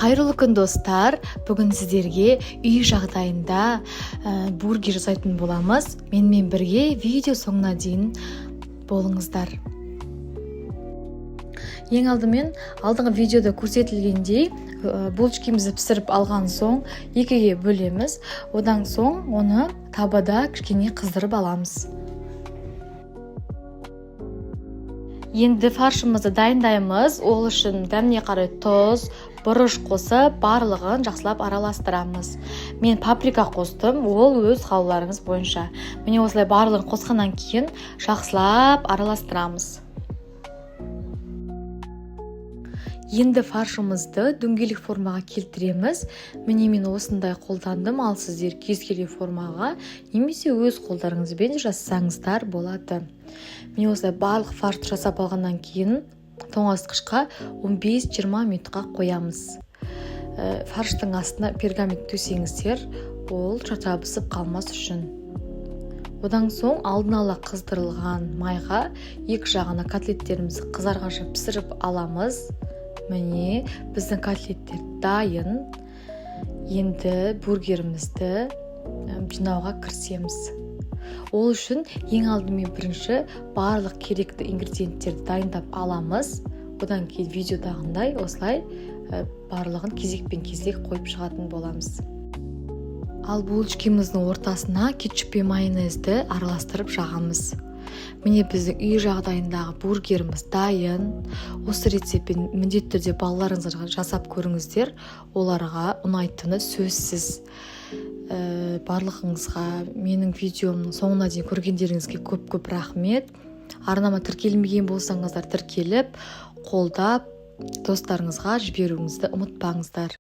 Қайырлы күн достар, бүгін сіздерге үй жағдайында бургер жасайтын боламыз. Менімен бірге видео соңына дейін болыңыздар. Ең алдымен алдыңғы видеода көрсетілгендей булочкамызды пісіріп алған соң екіге бөлеміз. Одан соң оны табада кішкене қыздырып аламыз. Енді фаршымызды дайындаймыз. Ол үшін дәміне қарай тұз, бұрыш қосып, барлығын жақсылап араластырамыз. Мен паприка қостым, ол өз қалауларыңыз бойынша. Міне осылай барлығын қосқаннан кейін жақсылап араластырамыз. Енді фаршымызды дөңгелек формаға келтіреміз. Міне мен осындай қолдандым, ал сіздер кез келген формаға немесе өз қолдарыңызбен жасасаңыздар болады. Міне осылай барлық фаршты жасап алғаннан кейін тоңазытқышқа 15-20 минутқа қоямыз. Фарштың астына пергамент төсеңіздер, ол жабысып қалмас үшін. Одан соң алдын ала қыздырылған майға екі жағына котлеттерімізді қызарғанша пісіріп аламыз. Міне біздің котлеттер дайын. Енді бургерімізді жинауға кірісеміз. Ол үшін ең алдымен бірінші барлық керекті ингредиенттерді дайындап аламыз. Одан кейін видеодағындай осылай барлығын кезекпен кезек қойып шығатын боламыз. Ал булочкамыздың ортасына кетчуп пен майонезді араластырып жағамыз. Міне біздің үй жағдайындағы бургеріміз дайын. Осы рецептпен міндетті түрде балаларыңызға жасап көріңіздер. Оларға ұнайтыны сөзсіз. Барлығыңызға менің видеомның соңына дейін көргендеріңізге көп рахмет. Арнама тіркелмеген болсаңыздар тіркеліп, қолдап достарыңызға жіберуіңізді ұмытпаңыздар.